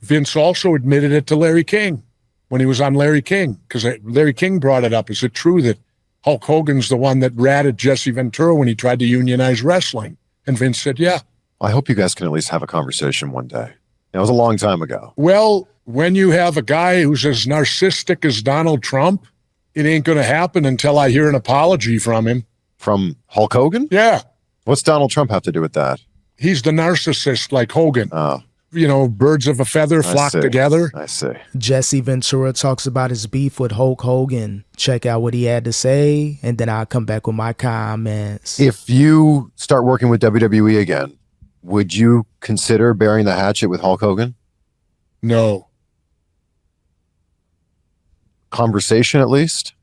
Vince also admitted it to Larry King when he was on Larry King, because Larry King brought it up. Is it true that Hulk Hogan's the one that ratted Jesse Ventura when he tried to unionize wrestling? And Vince said, yeah. I hope you guys can at least have a conversation one day. It was a long time ago. Well, when you have a guy who's as narcissistic as Donald Trump, it ain't going to happen until I hear an apology from him. From Hulk Hogan? Yeah. What's Donald Trump have to do with that? He's the narcissist like Hogan. Oh. You know, birds of a feather flock together. I see. Jesse Ventura talks about his beef with Hulk Hogan. Check out what he had to say, and then I'll come back with my comments. If you start working with WWE again, would you consider burying the hatchet with Hulk Hogan? No. Conversation, at least?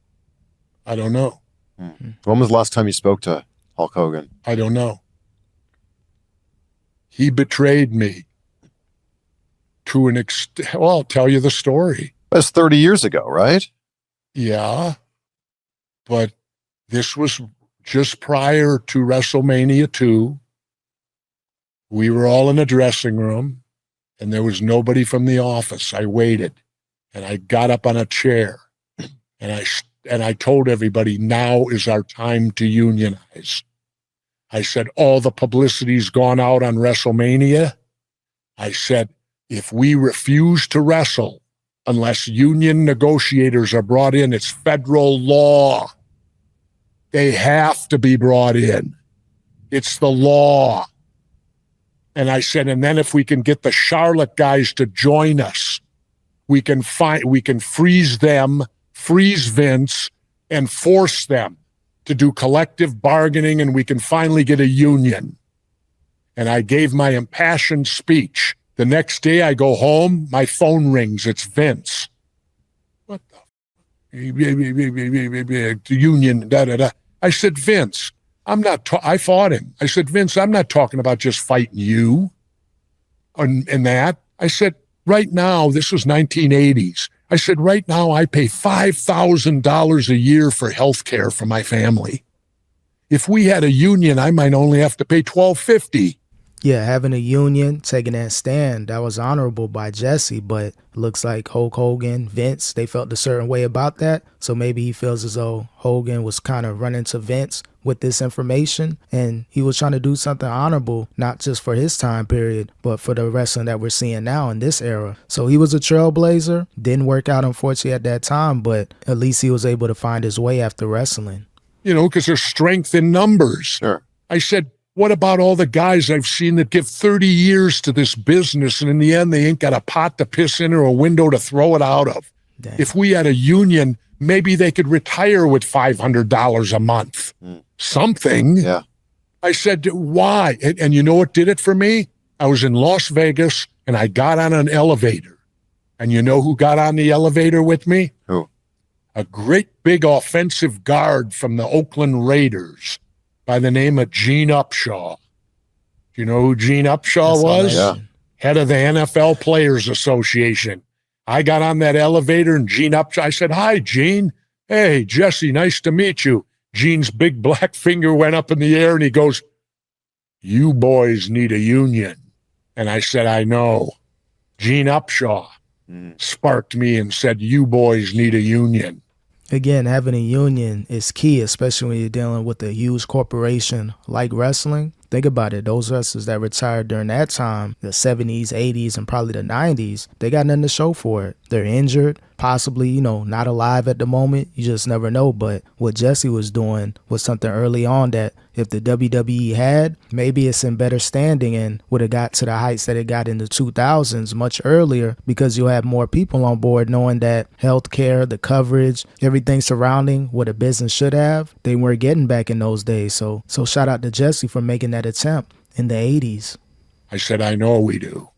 I don't know. When was the last time you spoke to Hulk Hogan? I don't know. He betrayed me to an extent. Well, I'll tell you the story. That's 30 years ago, right? Yeah. But this was just prior to WrestleMania 2. We were all in a dressing room, and there was nobody from the office. I waited, and I got up on a chair, and I told everybody, now is our time to unionize. I said, all the publicity's gone out on WrestleMania. I said, if we refuse to wrestle unless union negotiators are brought in, it's federal law. They have to be brought in. It's the law. And I said, and then if we can get the Charlotte guys to join us, we can freeze them, freeze Vince, and force them to do collective bargaining, and we can finally get a union. And I gave my impassioned speech. The next day I go home, my phone rings. It's Vince. What the union, da-da-da. I said, Vince, I fought him. I said, Vince, I'm not talking about just fighting you and that. I said, right now, this was 1980s. I said, right now, I pay $5,000 a year for health care for my family. If we had a union, I might only have to pay $1,250. Yeah, having a union, taking that stand, that was honorable by Jesse, but it looks like Hulk Hogan, Vince, they felt a certain way about that. So maybe he feels as though Hogan was kind of running to Vince with this information, and he was trying to do something honorable, not just for his time period, but for the wrestling that we're seeing now in this era. So he was a trailblazer, didn't work out unfortunately at that time, but at least he was able to find his way after wrestling. You know, because there's strength in numbers. Sure. I said, what about all the guys I've seen that give 30 years to this business, and in the end, they ain't got a pot to piss in or a window to throw it out of? Damn. If we had a union, maybe they could retire with $500 a month. Something. Yeah. I said, why? And you know what did it for me? I was in Las Vegas, and I got on an elevator. And you know who got on the elevator with me? Who? A great big offensive guard from the Oakland Raiders by the name of Gene Upshaw. Do you know who Gene Upshaw was? Yeah. Head of the NFL Players Association. I got on that elevator, and Gene Upshaw, I said, hi, Gene. Hey, Jesse, nice to meet you. Gene's big black finger went up in the air, and he goes, you boys need a union. And I said, I know. Gene Upshaw sparked me and said, you boys need a union. Again, having a union is key, especially when you're dealing with a huge corporation like wrestling. Think about it. Those wrestlers that retired during that time, the 70s, 80s, and probably the 90s, they got nothing to show for it. They're injured, possibly, not alive at the moment. You just never know. But what Jesse was doing was something early on that if the WWE had, maybe it's in better standing and would have got to the heights that it got in the 2000s much earlier, because you'll have more people on board knowing that healthcare, the coverage, everything surrounding what a business should have, they weren't getting back in those days. So shout out to Jesse for making that attempt in the 80s. I said, I know we do.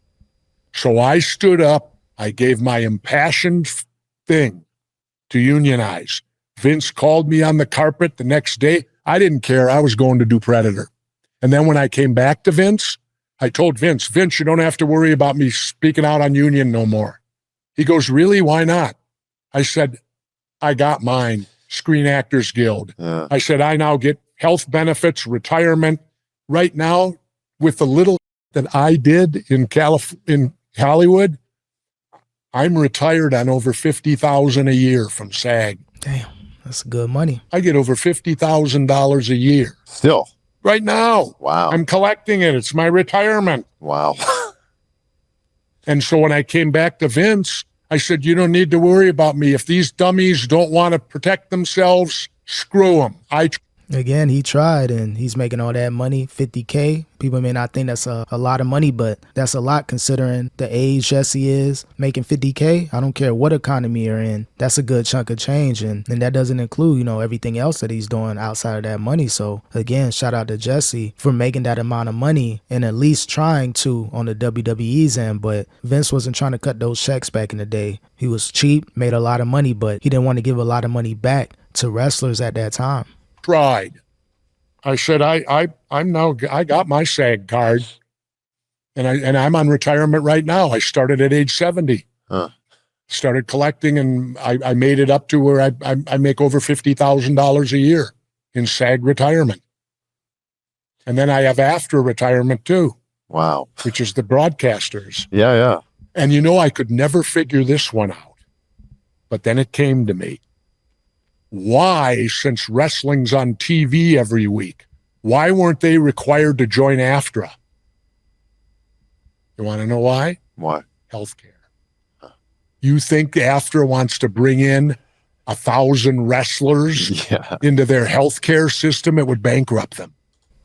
So I stood up. I gave my impassioned thing to unionize. Vince called me on the carpet the next day. I didn't care. I was going to do Predator. And then when I came back to Vince, I told Vince, you don't have to worry about me speaking out on union no more. He goes, really? Why not? I said, I got mine, Screen Actors Guild. I said, I now get health benefits, retirement. Right now, with the little that I did in Hollywood, I'm retired on over $50,000 a year from SAG. Damn, that's good money. I get over $50,000 a year. Still. Right now. Wow. I'm collecting it. It's my retirement. Wow. And so when I came back to Vince, I said, you don't need to worry about me. If these dummies don't want to protect themselves, screw them. Again, he tried, and he's making all that money, $50K. People may not think that's a lot of money, but that's a lot considering the age Jesse is. Making $50K, I don't care what economy you're in, that's a good chunk of change, and that doesn't include, you know, everything else that he's doing outside of that money. So again, shout out to Jesse for making that amount of money and at least trying to on the WWE's end, but Vince wasn't trying to cut those checks back in the day. He was cheap, made a lot of money, but he didn't want to give a lot of money back to wrestlers at that time. Tried. I said, I got my SAG card, and I'm on retirement right now. I started at age 70. Started collecting, and I made it up to where I make over $50,000 a year in SAG retirement. And then I have after retirement too. Wow. Which is the broadcasters. Yeah, yeah. And you know, I could never figure this one out, but then it came to me. Why, since wrestling's on TV every week, why weren't they required to join AFTRA? You want to know why? Why? Healthcare. You think AFTRA wants to bring in 1,000 wrestlers into their healthcare system? It would bankrupt them.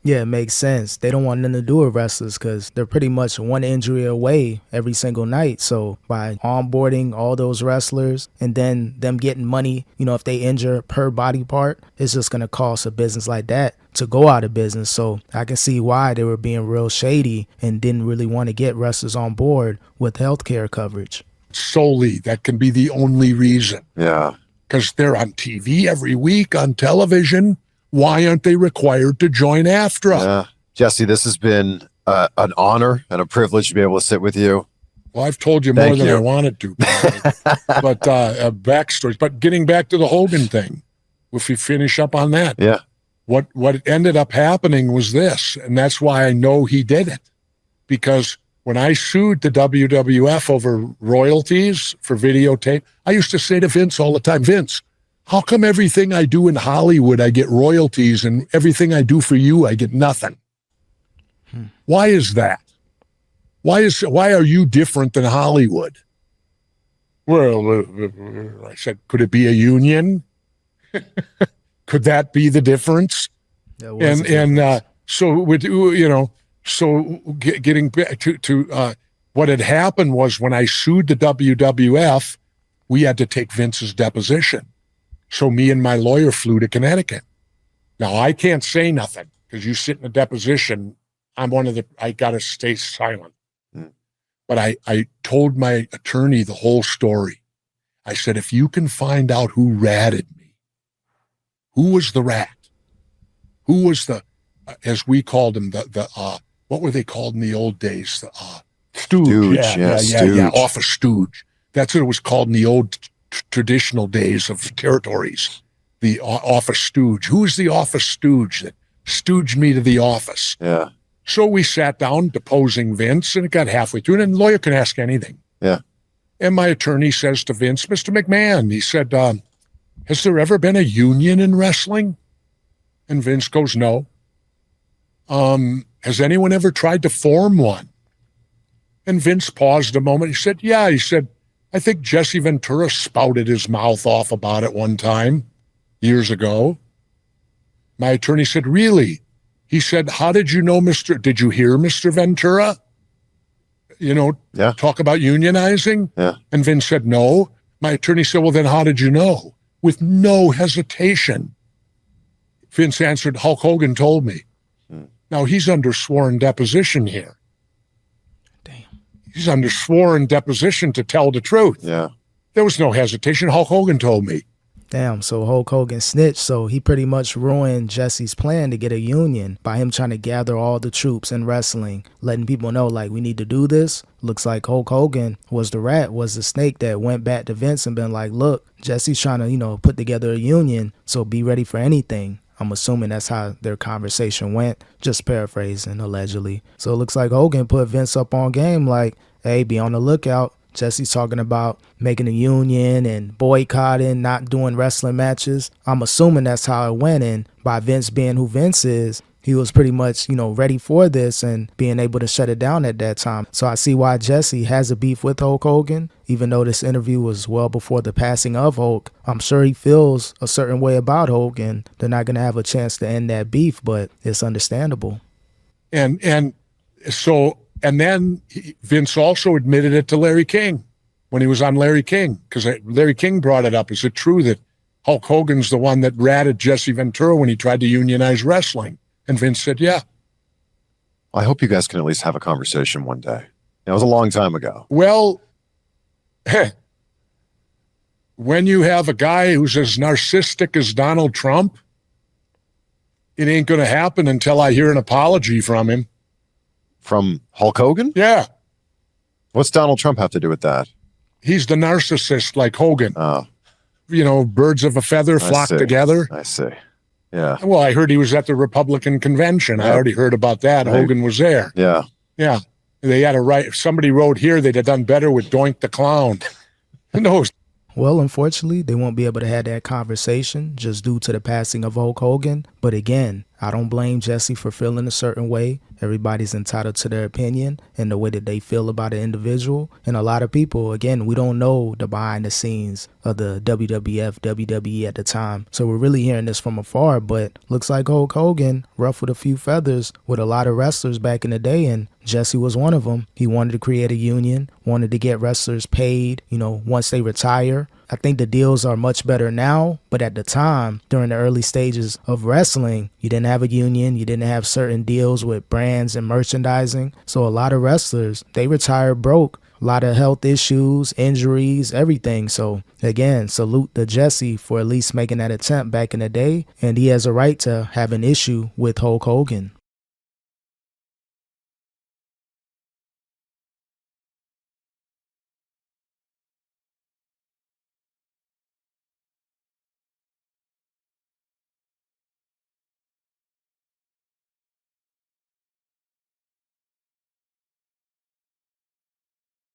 Yeah, it makes sense. They don't want nothing to do with wrestlers because they're pretty much one injury away every single night. So by onboarding all those wrestlers and then them getting money, you know, if they injure per body part, it's just going to cost a business like that to go out of business. So I can see why they were being real shady and didn't really want to get wrestlers on board with healthcare coverage. Solely, that can be the only reason. Yeah. Because they're on TV every week on television. Why aren't they required to join AFTRA? Yeah. Jesse, this has been an honor and a privilege to be able to sit with you. Well, I've told you more than I wanted to. But backstories. But getting back to the Hogan thing, if we finish up on that. Yeah. What ended up happening was this, and that's why I know he did it. Because when I sued the WWF over royalties for videotape, I used to say to Vince all the time, Vince, how come everything I do in Hollywood, I get royalties, and everything I do for you, I get nothing? Why is that? Why are you different than Hollywood? Well, I said, could it be a union? Could that be the difference? So with, you know, so getting back to what had happened was when I sued the WWF, we had to take Vince's deposition. So me and my lawyer flew to Connecticut. Now, I can't say nothing because you sit in a deposition. I got to stay silent. But I told my attorney the whole story. I said, if you can find out who ratted me, who was the rat? Who was the, as we called him, what were they called in the old days? The stooge. Yeah, office stooge. That's what it was called in the old traditional days of territories, the office stooge. Who is the office stooge that stooged me to the office? Yeah. So we sat down deposing Vince, and it got halfway through, and the lawyer can ask anything. Yeah. And my attorney says to Vince, Mr. McMahon, he said, has there ever been a union in wrestling? And Vince goes, no. Has anyone ever tried to form one? And Vince paused a moment. He said, yeah. He said, I think Jesse Ventura spouted his mouth off about it one time, years ago. My attorney said, really? He said, how did you know did you hear Mr. Ventura? You know, talk about unionizing? Yeah. And Vince said, no. My attorney said, well, then how did you know? With no hesitation. Vince answered, Hulk Hogan told me. Now, he's under sworn deposition here. He's under sworn deposition to tell the truth. Yeah. There was no hesitation. Hulk Hogan told me. Damn, so Hulk Hogan snitched, so he pretty much ruined Jesse's plan to get a union by him trying to gather all the troops in wrestling, letting people know, like, we need to do this. Looks like Hulk Hogan was the rat, was the snake that went back to Vince and been like, look, Jesse's trying to, you know, put together a union, so be ready for anything. I'm assuming that's how their conversation went, just paraphrasing, allegedly. So it looks like Hogan put Vince up on game like, hey, be on the lookout. Jesse's talking about making a union and boycotting, not doing wrestling matches. I'm assuming that's how it went. And by Vince being who Vince is, he was pretty much, ready for this and being able to shut it down at that time. So I see why Jesse has a beef with Hulk Hogan, even though this interview was well before the passing of Hulk. I'm sure he feels a certain way about Hulk, and they're not going to have a chance to end that beef, but it's understandable. And then Vince also admitted it to Larry King when he was on Larry King, because Larry King brought it up. Is it true that Hulk Hogan's the one that ratted Jesse Ventura when he tried to unionize wrestling? And Vince said, yeah. I hope you guys can at least have a conversation one day. That was a long time ago. Well, when you have a guy who's as narcissistic as Donald Trump, it ain't going to happen until I hear an apology from him. From Hulk Hogan? Yeah. What's Donald Trump have to do with that? He's the narcissist like Hogan. Oh. Birds of a feather flock together. I see. Yeah. Well, I heard he was at the Republican convention. Yeah. I already heard about that. Right. Hogan was there. Yeah. Yeah. They had a right. If somebody wrote here, they'd have done better with Doink the Clown. Who knows? Well, unfortunately, they won't be able to have that conversation just due to the passing of Hulk Hogan. But again, I don't blame Jesse for feeling a certain way. Everybody's entitled to their opinion and the way that they feel about an individual. And a lot of people, again, we don't know the behind the scenes of the WWF, WWE at the time. So we're really hearing this from afar, but looks like Hulk Hogan ruffled a few feathers with a lot of wrestlers back in the day, and Jesse was one of them. He wanted to create a union, wanted to get wrestlers paid, once they retire. I think the deals are much better now, but at the time, during the early stages of wrestling, you didn't have a union, you didn't have certain deals with brands and merchandising. So a lot of wrestlers, they retired broke. A lot of health issues, injuries, everything. So again, salute to Jesse for at least making that attempt back in the day. And he has a right to have an issue with Hulk Hogan.